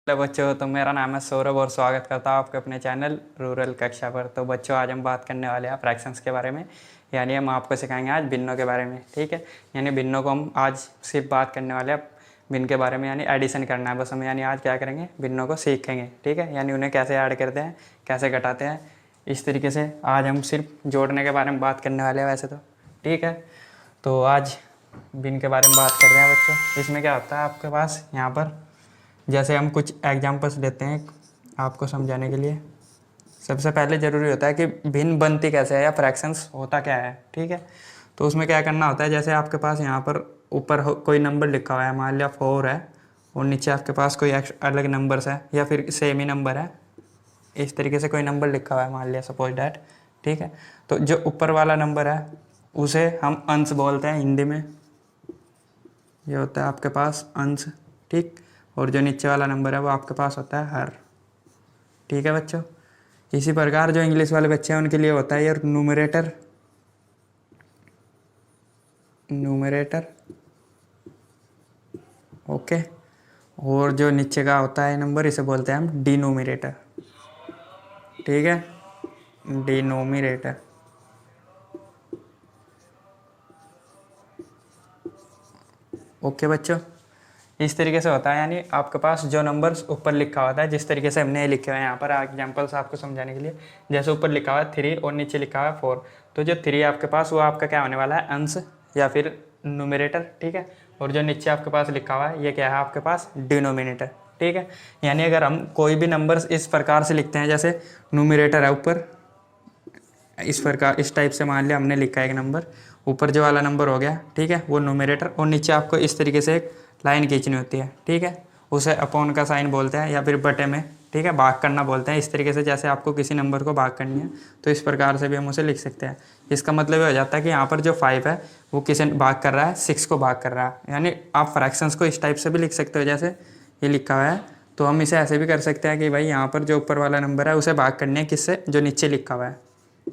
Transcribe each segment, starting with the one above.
Hello बच्चों, तो मेरा नाम है सौरभ और स्वागत करता हूँ आपके अपने चैनल रूरल कक्षा पर। तो बच्चों, आज हम बात करने वाले हैं फ्रैक्शंस के बारे में। यानी हम आपको सिखाएंगे आज भिन्नों के बारे में। ठीक है, यानी भिन्नों को हम आज सिर्फ बात करने वाले हैं भिन्न के बारे में, यानी एडिशन करना है बस हमें। यानी आज क्या करेंगे, भिन्नों को सीखेंगे। ठीक है, यानी उन्हें कैसे ऐड करते हैं, कैसे घटाते हैं, इस तरीके से आज हम सिर्फ जोड़ने के बारे में बात करने वाले हैं वैसे तो। ठीक है, तो आज भिन्न के बारे में बात कर रहे हैं बच्चों। इसमें क्या होता है आपके पास यहाँ पर, जैसे हम कुछ एग्जांपल्स लेते हैं आपको समझाने के लिए। सबसे पहले ज़रूरी होता है कि भिन्न बनती कैसे है या फ्रैक्शंस होता क्या है। ठीक है, तो उसमें क्या करना होता है, जैसे आपके पास यहाँ पर ऊपर कोई नंबर लिखा हुआ है, मान लिया 4 है, और नीचे आपके पास कोई अलग नंबर्स है या फिर सेम ही नंबर है, इस तरीके से कोई नंबर लिखा हुआ है मान लिया, सपोज डैट। ठीक है, तो जो ऊपर वाला नंबर है उसे हम अंश बोलते हैं हिंदी में, ये होता है आपके पास अंश। ठीक, और जो नीचे वाला नंबर है वो आपके पास होता है हर। ठीक है बच्चों, इसी प्रकार जो इंग्लिश वाले बच्चे हैं उनके लिए होता है ये न्यूमरेटर। न्यूमरेटर ओके, और जो नीचे का होता है नंबर इसे बोलते हैं हम डिनोमिनेटर। ठीक है, डिनोमिनेटर। ओके बच्चों, इस तरीके से होता है। यानी आपके पास जो नंबर्स ऊपर लिखा होता है, जिस तरीके से हमने लिखे हुए हैं यहाँ पर एग्जांपल्स आपको समझाने के लिए, जैसे ऊपर लिखा हुआ है 3 और नीचे लिखा हुआ है 4, तो जो 3 आपके पास वो आपका क्या होने वाला है, अंश या फिर न्यूमरेटर। ठीक है, और जो नीचे आपके पास लिखा हुआ है ये क्या है आपके पास, डिनोमिनेटर। ठीक है, यानी अगर हम कोई भी नंबर्स इस प्रकार से लिखते हैं, जैसे न्यूमरेटर है ऊपर इस प्रकार, इस टाइप से मान लिया हमने लिखा है एक नंबर, ऊपर जो वाला नंबर हो गया, ठीक है, वो न्यूमरेटर, और नीचे आपको इस तरीके से एक लाइन खींचनी होती है। ठीक है, उसे अपॉन का साइन बोलते हैं या फिर बटे में, ठीक है, भाग करना बोलते हैं। इस तरीके से जैसे आपको किसी नंबर को भाग करनी है तो इस प्रकार से भी हम उसे लिख सकते हैं। इसका मतलब ये हो जाता है कि यहाँ पर जो 5 है वो किसे भाग कर रहा है, 6 को भाग कर रहा है। यानी आप फ्रैक्शंस को इस टाइप से भी लिख सकते हो, जैसे ये लिखा हुआ है, तो हम इसे ऐसे भी कर सकते हैं कि भाई यहाँ पर जो ऊपर वाला नंबर है उसे भाग करनी है किससे, जो नीचे लिखा हुआ है।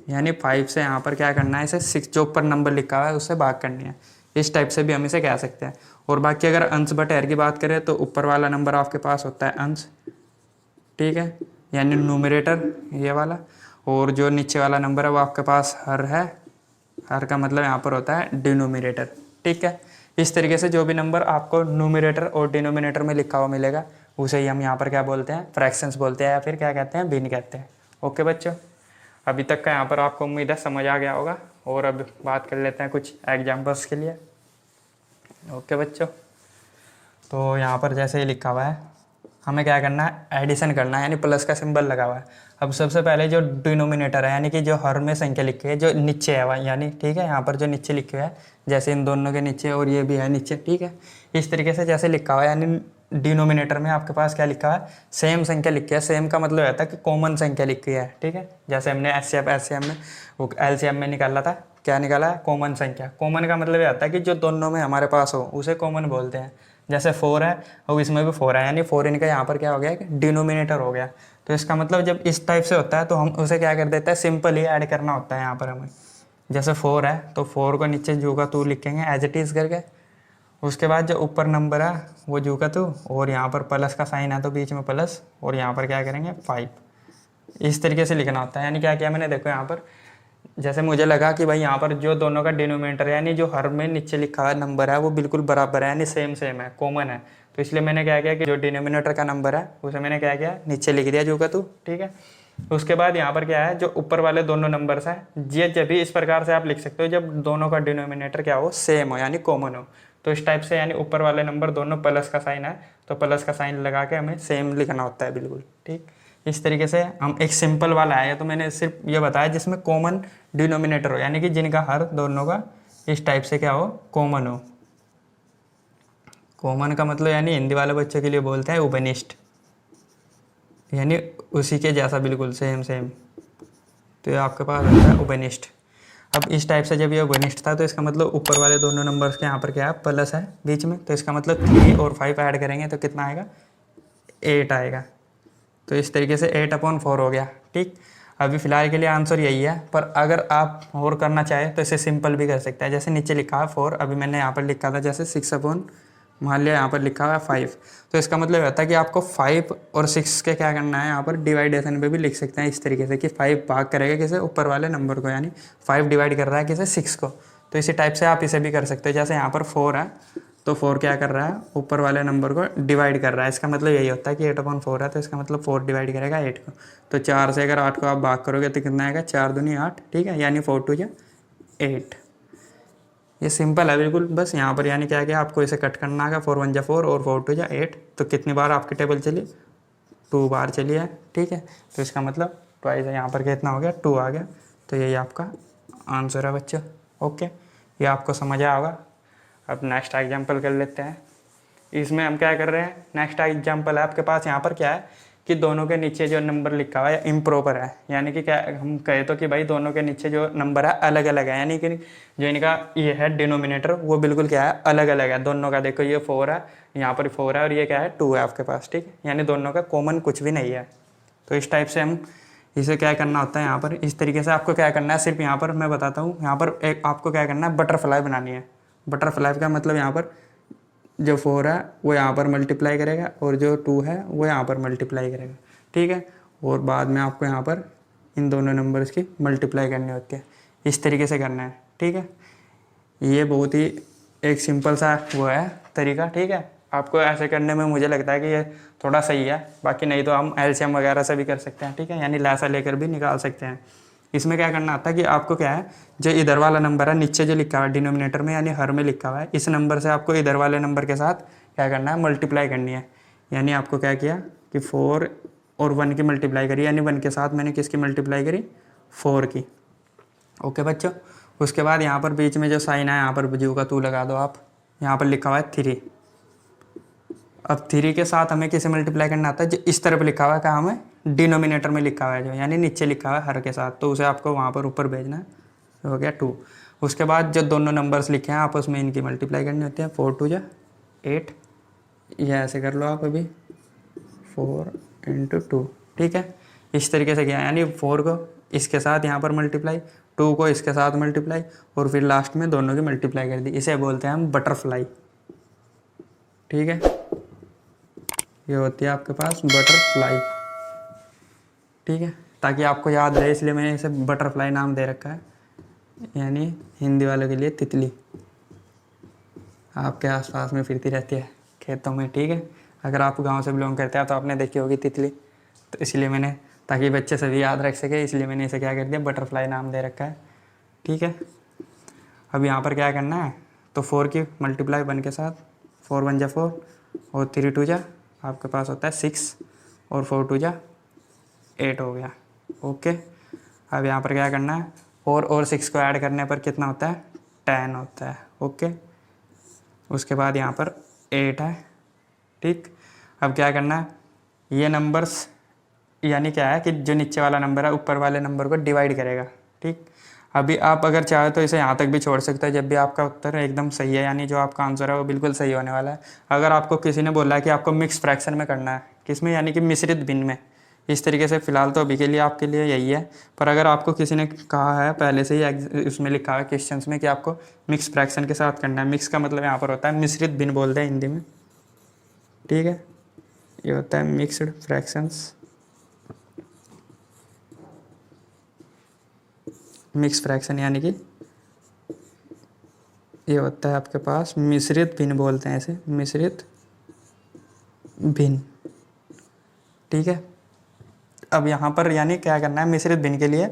यानी 5 से यहाँ पर क्या करना है, इसे 6 जो ऊपर नंबर लिखा हुआ है उससे भाग करनी है। इस टाइप से भी हम इसे कह सकते हैं। और बाकी अगर अंश बटे हर की बात करें तो ऊपर वाला नंबर आपके पास होता है अंश। ठीक है, यानी न्यूमरेटर ये वाला, और जो नीचे वाला नंबर है वो आपके पास हर है। हर का मतलब यहाँ पर होता है डिनोमिनेटर। ठीक है, इस तरीके से जो भी नंबर आपको न्यूमरेटर और डिनोमिनेटर में लिखा हुआ मिलेगा उसे ही हम यहाँ पर क्या बोलते हैं, फ्रैक्शंस बोलते हैं, या फिर क्या कहते हैं, भिन्न कहते हैं। ओके बच्चों, अभी तक का यहाँ पर आपको उम्मीद है समझ आ गया होगा। और अब बात कर लेते हैं कुछ एग्जाम्पल्स के लिए। ओके बच्चों, तो यहाँ पर जैसे ही लिखा हुआ है हमें क्या करना है, एडिशन करना है, यानी प्लस का सिंबल लगा हुआ है। अब सबसे पहले जो डिनोमिनेटर है, यानी कि जो हर में संख्या लिखी है, जो नीचे है वह, यानी ठीक है, यहाँ पर जो नीचे लिखे हुआ है, जैसे इन दोनों के नीचे और ये भी है नीचे। ठीक है, इस तरीके से जैसे लिखा हुआ है, यानी डिनोमिनेटर में आपके पास क्या लिखा है, सेम संख्या लिखी है। सेम का मतलब रहता है कि कॉमन संख्या लिखी है। ठीक है, जैसे हमने एलसीएम में वो एलसीएम में निकाला था, क्या निकाला है, कॉमन संख्या। कॉमन का मतलब ये आता है कि जो दोनों में हमारे पास हो उसे कॉमन बोलते हैं। जैसे 4 है और इसमें भी 4 है, यानी 4 इनका यहाँ पर क्या हो गया, कि डिनोमिनेटर हो गया। तो इसका मतलब जब इस टाइप से होता है तो हम उसे क्या कर देते हैं, सिंपल ही ऐड करना होता है यहाँ पर हमें। जैसे 4 है तो 4 को नीचे जू का तू लिखेंगे एज इट इज़ करके। उसके बाद जो ऊपर नंबर है वो जू का तू, और यहाँ पर प्लस का साइन है तो बीच में प्लस, और यहाँ पर क्या करेंगे 5। इस तरीके से लिखना होता है। यानी क्या किया मैंने, देखो यहाँ पर जैसे मुझे लगा कि भाई यहाँ पर जो दोनों का डिनोमिनेटर है, यानी जो हर में नीचे लिखा हुआ नंबर है वो बिल्कुल बराबर है, यानी सेम सेम है, कॉमन है। तो इसलिए मैंने क्या किया कि जो डिनोमिनेटर का नंबर है उसे मैंने क्या किया, नीचे लिख दिया जो का तू। ठीक है, उसके बाद यहाँ पर क्या है, जो ऊपर वाले दोनों नंबर्स हैं ये जब भी इस प्रकार से आप लिख सकते हो जब दोनों का डिनोमिनेटर क्या हो, सेम हो, यानी कॉमन हो। तो इस टाइप से, यानी ऊपर वाले नंबर दोनों प्लस का साइन है तो प्लस का साइन लगा के हमें सेम लिखना होता है बिल्कुल। ठीक, इस तरीके से हम एक सिंपल वाला है, तो मैंने सिर्फ ये बताया जिसमें कॉमन डिनोमिनेटर हो, यानी कि जिनका हर दोनों का इस टाइप से क्या हो, कॉमन हो। कॉमन का मतलब यानी हिंदी वाले बच्चों के लिए बोलते हैं उपनिष्ठ, यानी उसी के जैसा बिल्कुल सेम सेम। तो ये आपके पास होता है उपनिष्ठ। अब इस टाइप से जब ये उपनिष्ठ था तो इसका मतलब ऊपर वाले दोनों नंबर्स के यहाँ पर क्या है, प्लस है बीच में, तो इसका मतलब 3 और 5 ऐड करेंगे तो कितना आएगा, 8 आएगा। तो इस तरीके से 8/4 हो गया। ठीक, अभी फ़िलहाल के लिए आंसर यही है, पर अगर आप और करना चाहें तो इसे सिंपल भी कर सकते हैं। जैसे नीचे लिखा है 4, अभी मैंने यहाँ पर लिखा था जैसे 6/4, मान लिया यहाँ पर लिखा हुआ है 5, तो इसका मतलब होता है कि आपको 5 और 6 के क्या करना है, यहाँ पर डिवाइडेशन पे भी लिख सकते हैं इस तरीके से कि 5 भाग करेगा किसे, ऊपर वाले नंबर को, यानी 5 डिवाइड कर रहा है किसे, 6 को। तो इसी टाइप से आप इसे भी कर सकते हो। जैसे यहाँ पर 4 है, तो 4 क्या कर रहा है, ऊपर वाले नंबर को डिवाइड कर रहा है। इसका मतलब यही होता है कि 8/4 है, तो इसका मतलब 4 डिवाइड करेगा 8 को। तो 4 से अगर 8 को आप भाग करोगे तो कितना आएगा, 4 दूनी 8, ठीक है, यानी 4 2 8। ये सिंपल है बिल्कुल। बस यहाँ पर यानी क्या क्या आपको इसे कट करना है, 4 1 4 और 4 2 8। तो कितनी बार आपकी टेबल चली, 2 बार चली है, ठीक है। तो इसका मतलब ट्वाइस है, यहाँ पर कितना हो गया, 2 आ गया। तो यही आपका आंसर है बच्चों। ओके, ये आपको समझ आया होगा। अब नेक्स्ट एग्जाम्पल कर लेते हैं। इसमें हम क्या कर रहे हैं, नेक्स्ट एग्जाम्पल है आपके पास यहाँ पर क्या है कि दोनों के नीचे जो नंबर लिखा हुआ है इम्प्रॉपर है, यानी कि क्या हम कहे तो कि भाई दोनों के नीचे जो नंबर है अलग अलग है, यानी कि जो इनका ये है डिनोमिनेटर वो बिल्कुल क्या है, अलग अलग है दोनों का। देखो ये 4 है, यहाँ पर 4 है, और ये क्या है 2 है आपके पास, ठीक है, यानी दोनों का कॉमन कुछ भी नहीं है। तो इस टाइप से हम इसे क्या करना होता है, यहाँ पर इस तरीके से आपको क्या करना है, सिर्फ यहाँ पर मैं बताता हूँ, यहाँ पर एक आपको क्या करना है, बटरफ्लाई बनानी है। बटरफ्लाई का मतलब यहाँ पर जो 4 है वो यहाँ पर मल्टीप्लाई करेगा, और जो 2 है वो यहाँ पर मल्टीप्लाई करेगा, ठीक है। और बाद में आपको यहाँ पर इन दोनों नंबर्स की मल्टीप्लाई करनी होती है, इस तरीके से करना है, ठीक है। ये बहुत ही एक सिंपल सा वो है तरीका, ठीक है। आपको ऐसे करने में मुझे लगता है कि ये थोड़ा सही है, बाकी नहीं तो हम एलसीएम वगैरह से भी कर सकते हैं, ठीक है, यानी लैसा लेकर भी निकाल सकते हैं। इसमें क्या करना आता है कि आपको क्या है, जो इधर वाला नंबर है नीचे जो लिखा हुआ है डिनोमिनेटर में, यानी हर में लिखा हुआ है, इस नंबर से आपको इधर वाले नंबर के साथ क्या करना है, मल्टीप्लाई करनी है। यानी आपको क्या किया कि 4 और 1 की मल्टीप्लाई करी, यानी 1 के साथ मैंने किसकी मल्टीप्लाई करी, 4 की। ओके बच्चों, उसके बाद यहाँ पर बीच में जो साइन है, यहाँ पर बजू का 2 लगा दो आप, यहाँ पर लिखा हुआ है 3। अब 3 के साथ हमें किसे मल्टीप्लाई करना आता है, जो इस तरफ लिखा हुआ है, क्या हमें डिनोमिनेटर में लिखा हुआ है जो, यानी नीचे लिखा हुआ है हर के साथ, तो उसे आपको वहाँ पर ऊपर भेजना है। हो गया 2। उसके बाद जो दोनों नंबर्स लिखे हैं आपस में इनकी मल्टीप्लाई करनी होती है, 4 2 8। ये ऐसे कर लो आप अभी, 4 × 2, ठीक है। इस तरीके से किया, यानी 4 को इसके साथ यहाँ पर मल्टीप्लाई, 2 को इसके साथ मल्टीप्लाई, और फिर लास्ट में दोनों की मल्टीप्लाई कर दी। इसे बोलते हैं हम बटरफ्लाई, ठीक है। ये होती है आपके पास बटरफ्लाई, ठीक है, ताकि आपको याद रहे इसलिए मैंने इसे बटरफ्लाई नाम दे रखा है, यानी हिंदी वालों के लिए तितली। आपके आसपास में फिरती रहती है खेतों में, ठीक है। अगर आप गांव से बिलोंग करते हैं तो आपने देखी होगी तितली, तो इसलिए मैंने, ताकि बच्चे सभी याद रख सके, इसलिए मैंने इसे क्या कर दिया, बटरफ्लाई नाम दे रखा है, ठीक है। अब यहाँ पर क्या करना है, तो 4 की मल्टीप्लाई 1 के साथ, 4 1 4 और 3 2 आपके पास होता है 6, और 4 2 8 हो गया। ओके, अब यहाँ पर क्या करना है, 4 और 6 को ऐड करने पर कितना होता है, 10 होता है। ओके, उसके बाद यहाँ पर 8 है, ठीक। अब क्या करना है, ये नंबर्स यानी क्या है कि जो नीचे वाला नंबर है ऊपर वाले नंबर को डिवाइड करेगा, ठीक। अभी आप अगर चाहे तो इसे यहाँ तक भी छोड़ सकते हैं, जब भी आपका उत्तर एकदम सही है, यानी जो आपका आंसर है वो बिल्कुल सही होने वाला है। अगर आपको किसी ने बोला है कि आपको मिक्स फ्रैक्शन में करना है, किसमें, यानी कि मिश्रित भिन्न में, इस तरीके से फ़िलहाल तो अभी के लिए आपके लिए यही है। पर अगर आपको किसी ने कहा है पहले से ही, उसमें लिखा है क्वेश्चंस में कि आपको मिक्स फ्रैक्शन के साथ करना है, मिक्स का मतलब यहाँ पर होता है मिश्रित भिन्न बोलते हैं हिंदी में, ठीक है। ये होता है मिक्सड फ्रैक्शंस, मिक्स फ्रैक्शन, यानी कि ये होता है आपके पास मिश्रित भिन्न बोलते हैं इसे, मिश्रित भिन्न, ठीक है। अब यहाँ पर यानी क्या करना है, मिश्रित भिन्न के लिए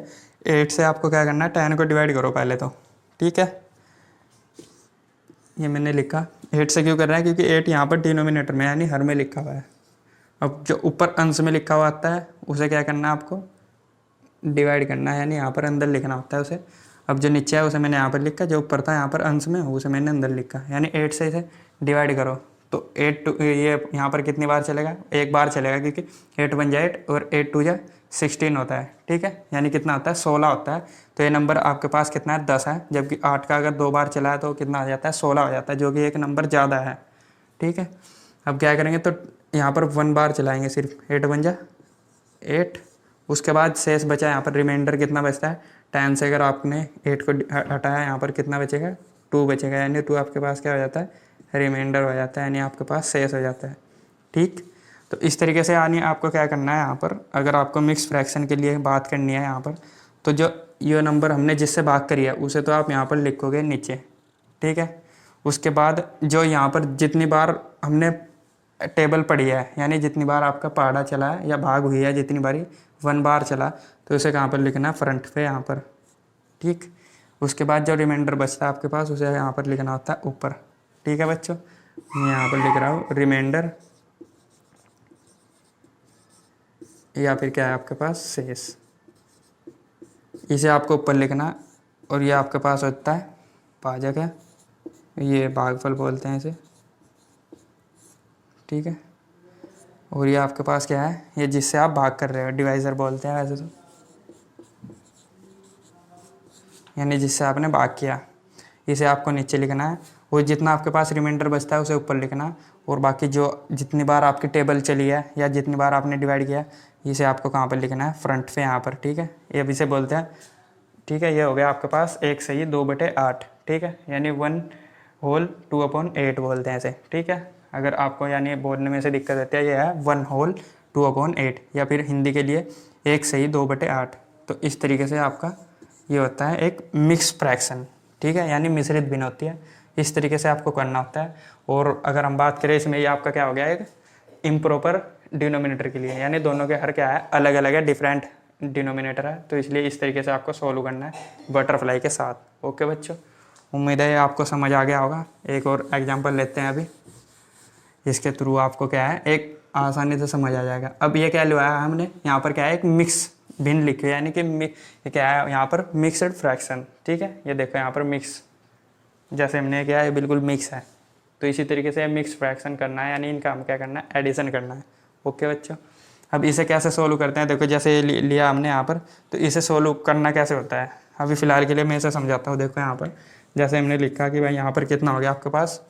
8 से आपको क्या करना है, 10 को डिवाइड करो पहले तो, ठीक है। ये मैंने लिखा 8 से क्यों कर रहा है, क्योंकि 8 यहाँ पर डिनोमिनेटर में यानी हर में लिखा हुआ है। अब जो ऊपर अंश में लिखा हुआ आता है उसे क्या करना है, आपको डिवाइड करना है, यानी यहाँ पर अंदर लिखना होता है उसे। अब जो नीचे है उसे मैंने यहाँ पर लिखा, जो ऊपर था यहाँ पर अंश में उसे मैंने अंदर लिखा, यानी 8 से इसे डिवाइड करो तो 8 ये यहाँ पर कितनी बार चलेगा, एक बार चलेगा, क्योंकि 8 1 8 और 8 2 16 होता है, ठीक है, यानी कितना होता है, 16 होता है। तो ये नंबर आपके पास कितना है, 10 है, जबकि 8 का अगर 2 बार चला है तो कितना आ जाता है, 16 हो जाता है, जो कि एक नंबर ज़्यादा है, ठीक है। अब क्या करेंगे, तो यहाँ पर 1 बार चलाएंगे सिर्फ, 8 1 8, उसके बाद शेष बचा यहाँ पर रिमाइंडर कितना बचता है, 10 से अगर आपने 8 को हटाया यहाँ पर कितना बचेगा, 2 बचेगा, यानी 2 आपके पास क्या हो जाता है, रिमाइंडर हो जाता है, यानी आपके पास शेष हो जाता है। ठीक, तो इस तरीके से यानी आपको क्या करना है यहाँ पर, अगर आपको मिक्स फ्रैक्शन के लिए बात करनी है यहाँ पर, तो जो ये नंबर हमने जिससे भाग करी है उसे तो आप यहाँ पर लिखोगे नीचे। ठीक है, उसके बाद जो यहाँ पर जितनी बार हमने टेबल पढ़ी है, यानी जितनी बार आपका पहाड़ा चला है या भाग हुई है, जितनी बारी 1 बार चला, तो उसे कहाँ पर लिखना है, फ्रंट पे यहाँ पर। ठीक, उसके बाद जो रिमाइंडर बचता है आपके पास उसे यहाँ पर लिखना होता है ऊपर। ठीक है बच्चों, मैं यहाँ पर लिख रहा हूँ रिमाइंडर, या फिर क्या है आपके पास, शेष। इसे आपको ऊपर लिखना, और ये आपके पास होता है भाजक है, ये भागफल बोलते हैं इसे। ठीक है, और ये आपके पास क्या है, ये जिससे आप भाग कर रहे हो, डिवाइज़र बोलते हैं वैसे तो, यानी जिससे आपने भाग किया, इसे आपको नीचे लिखना है। और जितना आपके पास रिमाइंडर बचता है उसे ऊपर लिखना, और बाकी जो जितनी बार आपकी टेबल चली है या जितनी बार आपने डिवाइड किया, इसे आपको कहाँ पर लिखना है, फ्रंट पे यहाँ पर। ठीक है, ये भी इसे बोलते हैं। ठीक है, ये हो गया आपके पास 1 सही 2/8। ठीक है, यानी 1/2/8 बोलते हैं इसे। ठीक है, अगर आपको यानी बोलने में से दिक्कत होती है, ये है 1/2/8, या फिर हिंदी के लिए 1 सही 2/8। तो इस तरीके से आपका ये होता है एक मिक्स फ्रैक्शन। ठीक है, यानी मिश्रित भिन्न होती है, इस तरीके से आपको करना होता है। और अगर हम बात करें इसमें, ये आपका क्या हो गया, एक इम्प्रॉपर डिनोमिनेटर के लिए, यानी दोनों के हर क्या है, अलग अलग है, डिफरेंट डिनोमिनेटर है, तो इसलिए इस तरीके से आपको सोल्व करना है बटरफ्लाई के साथ। ओके बच्चों, उम्मीद है आपको समझ आ गया होगा। एक और एग्जांपल लेते हैं अभी, इसके थ्रू आपको क्या है, एक आसानी से समझ आ जाएगा। अब ये क्या लिया है हमने, यहाँ पर क्या है, एक मिक्स भिन्न लिखे, यानी कि ये क्या है यहाँ पर, मिक्सड फ्रैक्शन। ठीक है, ये देखो यहाँ पर मिक्स, जैसे हमने क्या है, बिल्कुल मिक्स है, तो इसी तरीके से मिक्स फ्रैक्शन करना है, यानी इनका हम क्या करना है, एडिशन करना है। ओके बच्चों, अब इसे कैसे सोल्व करते हैं, देखो जैसे ये लिया हमने यहाँ पर, तो इसे सोल्व करना कैसे होता है, अभी फ़िलहाल के लिए मैं इसे समझाता हूँ। देखो यहाँ पर जैसे हमने लिखा कि भाई यहाँ पर कितना हो गया आपके पास,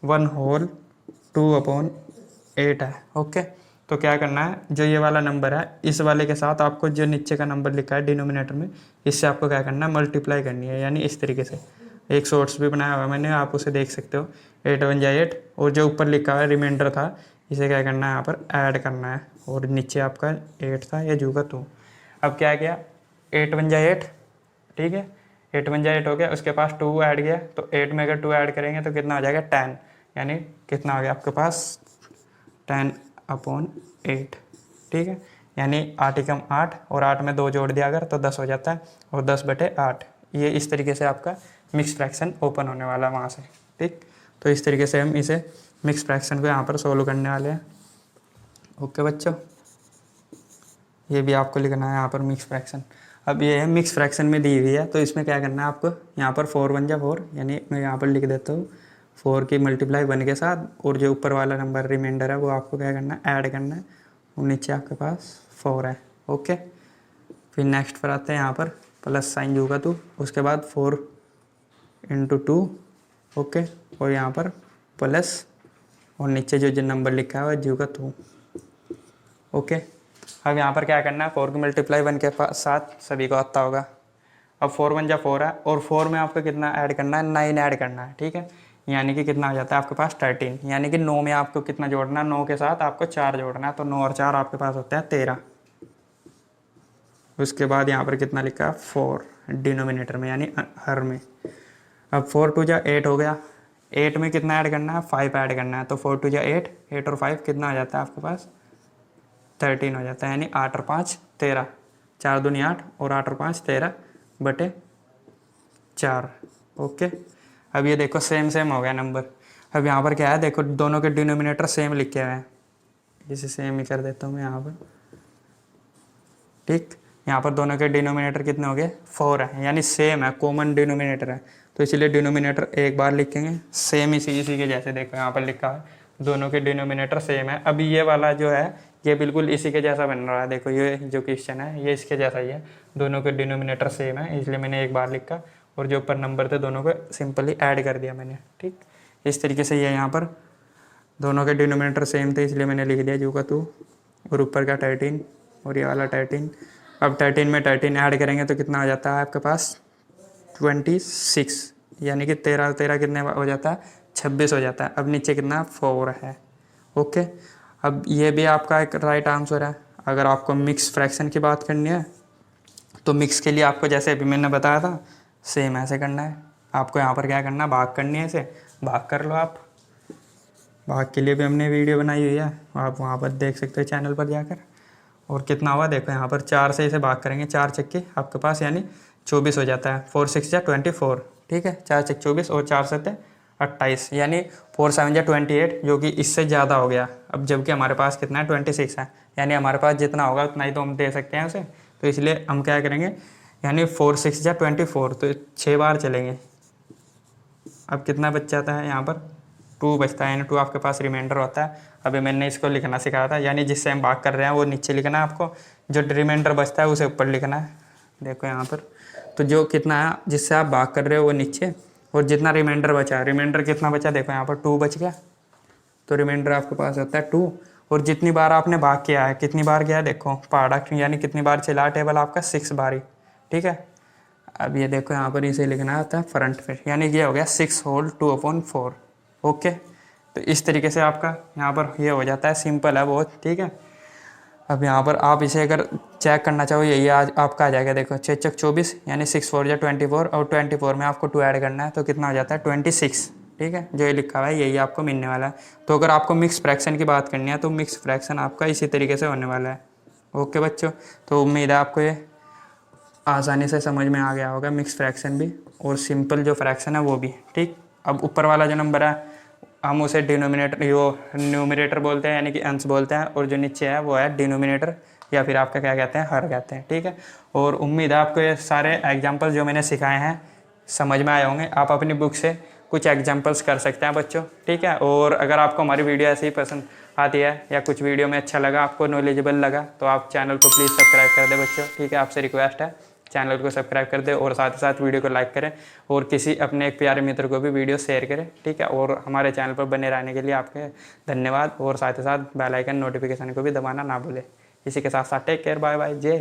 1/2/8 है। ओके, तो क्या करना है, जो ये वाला नंबर है इस वाले के साथ आपको जो नीचे का नंबर लिखा है डिनोमिनेटर में, इससे आपको क्या करना है, मल्टीप्लाई करनी है, यानी इस तरीके से। एक शॉर्ट्स भी बनाया हुआ है मैंने, आप उसे देख सकते हो, 8 1 जा 8, और जो ऊपर लिखा है रिमाइंडर था, इसे क्या करना है, यहाँ पर ऐड करना है, और नीचे आपका 8 था, ये जूगा 2। अब क्या किया, 8 1 जा 8, ठीक है, 8 1 जा 8 हो गया, उसके पास 2 ऐड किया, तो 8 में अगर 2 ऐड करेंगे तो कितना हो जाएगा, 10, यानी कितना हो गया आपके पास, 10/8। ठीक है, यानी 8 × 8, और 8 में 2 जोड़ दिया अगर तो 10 हो जाता है, और 10/8। ये इस तरीके से आपका मिक्स फ्रैक्शन ओपन होने वाला है वहाँ से। ठीक, तो इस तरीके से हम इसे मिक्स फ्रैक्शन को यहाँ पर सोल्व करने वाले हैं। ओके बच्चों, ये भी आपको लिखना है यहाँ पर मिक्स फ्रैक्शन। अब ये है मिक्स फ्रैक्शन में दी हुई है, तो इसमें क्या करना है आपको, यहाँ पर 4 1 जा 4, यानी मैं यहाँ पर लिख देता हूँ 4 की मल्टीप्लाई 1 के साथ, और जो ऊपर वाला नंबर रिमाइंडर है वो आपको क्या करना है, ऐड करना है, और नीचे आपके पास 4 है। ओके, फिर नेक्स्ट पर आते हैं, यहाँ पर प्लस साइन होगा तो उसके बाद 4 × 2। ओके, और यहाँ पर प्लस, और नीचे जो नंबर लिखा है वो 2। ओके, अब यहाँ पर क्या करना है, 4 की मल्टीप्लाई 1 के साथ सभी को आता होगा। अब 4 1 जा 4 है, और 4 में आपको कितना ऐड करना है, 9 ऐड करना है। ठीक है, यानी कि कितना आ जाता है आपके पास 13, यानी कि 9 में आपको कितना जोड़ना है, 9 के साथ आपको 4 जोड़ना है, तो 9 और 4 आपके पास होता है 13। उसके बाद यहाँ पर कितना लिखा है, 4 डिनोमिनेटर में, यानी हर में। अब 4 2 जा 8 हो गया, 8 में कितना ऐड करना है, 5 ऐड करना है, तो 4 2 जा 8, 8 और 5 कितना आ जाता है आपके पास, 13 हो जाता है, यानी 8 और 5 13, 4 दूनी 8, और 8 और 5 13/4। ओके, अब ये देखो सेम सेम हो गया नंबर। अब यहाँ पर क्या है, देखो दोनों के डिनोमिनेटर सेम लिखे हुए हैं, इसे सेम ही कर देता हूँ मैं यहाँ पर। ठीक, यहाँ पर दोनों के डिनोमिनेटर कितने हो गए, 4 है, यानी सेम है, कॉमन डिनोमिनेटर है, तो इसीलिए डिनोमिनेटर एक बार लिखेंगे सेम इसी के जैसे। देखो यहाँ पर लिखा है दोनों के डिनोमिनेटर सेम है। अभी ये वाला जो है ये बिल्कुल इसी के जैसा बन रहा है, देखो ये जो क्वेश्चन है ये इसके जैसा ही है, दोनों के डिनोमिनेटर सेम है, इसलिए मैंने एक बार लिखा, और जो ऊपर नंबर थे दोनों को सिंपली ऐड कर दिया मैंने। ठीक, इस तरीके से ये यहाँ पर दोनों के डिनोमिनेटर सेम थे, इसलिए मैंने लिख दिया 2, और ऊपर का 13, और ये वाला 13। अब 13 में 13 ऐड करेंगे तो कितना आ जाता है आपके पास, 26, यानी कि 13 13 कितने हो जाता है, 26 हो जाता है। अब नीचे कितना 4 है। ओके, अब ये भी आपका एक राइट आंसर है। अगर आपको मिक्स फ्रैक्शन की बात करनी है तो मिक्स के लिए आपको जैसे अभी मैंने बताया था सेम ऐसे करना है। आपको यहाँ पर क्या करना है, भाग करनी है, इसे भाग कर लो आप। भाग के लिए भी हमने वीडियो बनाई हुई है, आप वहाँ पर देख सकते हो चैनल पर जाकर। और कितना हुआ देखो यहाँ पर 4 से इसे भाग करेंगे, 4 चक्के आपके पास यानी 24 हो जाता है। 4 6 जा 24, ठीक है, 4 चक 24 और 4 7 28 यानी 4 7 जा 28, जो कि इससे ज़्यादा हो गया। अब जबकि हमारे पास कितना है 26 है, यानी हमारे पास जितना होगा उतना ही तो हम दे सकते हैं उसे। तो इसलिए हम क्या करेंगे, यानी 4 6 जा 24, तो 6 बार चलेंगे। अब कितना बच जाता है यहाँ पर 2 बचता है, यानी 2 आपके पास रिमाइंडर होता है। अभी मैंने इसको लिखना सिखाया था, यानी जिससे हम भाग कर रहे हैं वो नीचे लिखना है आपको, जो रिमाइंडर बचता है उसे ऊपर लिखना है। देखो यहाँ पर तो जो कितना है जिससे आप भाग कर रहे हो वो नीचे, और जितना रिमाइंडर बचा, रिमाइंडर कितना बचा देखो यहाँ पर 2 बच गया, तो रिमाइंडर आपके पास होता है 2। और जितनी बार आपने भाग किया है, कितनी बार गया देखो प्रोडक्ट, यानी कितनी बार चला टेबल आपका 6 बार ही, ठीक है। अब ये देखो यहाँ पर इसे लिखना होता है फ्रंट पे, यानी ये हो गया 6 होल 2/4। ओके, तो इस तरीके से आपका यहाँ पर ये हो जाता है, सिंपल है बहुत, ठीक है। अब यहाँ पर आप इसे अगर चेक करना चाहो, यही आज आपका आ जाएगा देखो 6 चक 24 यानी 6 4 जा 24, और 24 में आपको 2 ऐड करना है तो कितना हो जाता है 26, ठीक है। जो ये लिखा हुआ है यही आपको मिलने वाला है। तो अगर आपको मिक्स फ्रैक्शन की बात करनी है तो मिक्स फ्रैक्शन आपका इसी तरीके से होने वाला है। ओके बच्चों, तो उम्मीद है आपको ये आसानी से समझ में आ गया होगा, मिक्स फ्रैक्शन भी और सिंपल जो फ्रैक्शन है वो भी, ठीक। अब ऊपर वाला जो नंबर है हम उसे डिनोमिनेटर न्यूमरेटर बोलते हैं, यानी कि अंश बोलते हैं, और जो नीचे है वो है डिनोमिनेटर, या फिर आपका क्या कहते हैं, हर कहते हैं, ठीक है। और उम्मीद है आपको ये सारे एग्जाम्पल जो मैंने सिखाए हैं समझ में आए होंगे। आप अपनी बुक से कुछ एग्जाम्पल्स कर सकते हैं बच्चों, ठीक है। और अगर आपको हमारी वीडियो ऐसे ही पसंद आती है या कुछ वीडियो में अच्छा लगा, आपको नॉलेजेबल लगा, तो आप चैनल को प्लीज़ सब्सक्राइब कर दें बच्चों, ठीक है। आपसे रिक्वेस्ट है चैनल को सब्सक्राइब कर दे, और साथ ही साथ वीडियो को लाइक करें, और किसी अपने एक प्यारे मित्र को भी वीडियो शेयर करें, ठीक है। और हमारे चैनल पर बने रहने के लिए आपके धन्यवाद, और साथ ही साथ बेल आइकन नोटिफिकेशन को भी दबाना ना भूलें। इसी के साथ साथ टेक केयर, बाय बाय, जय।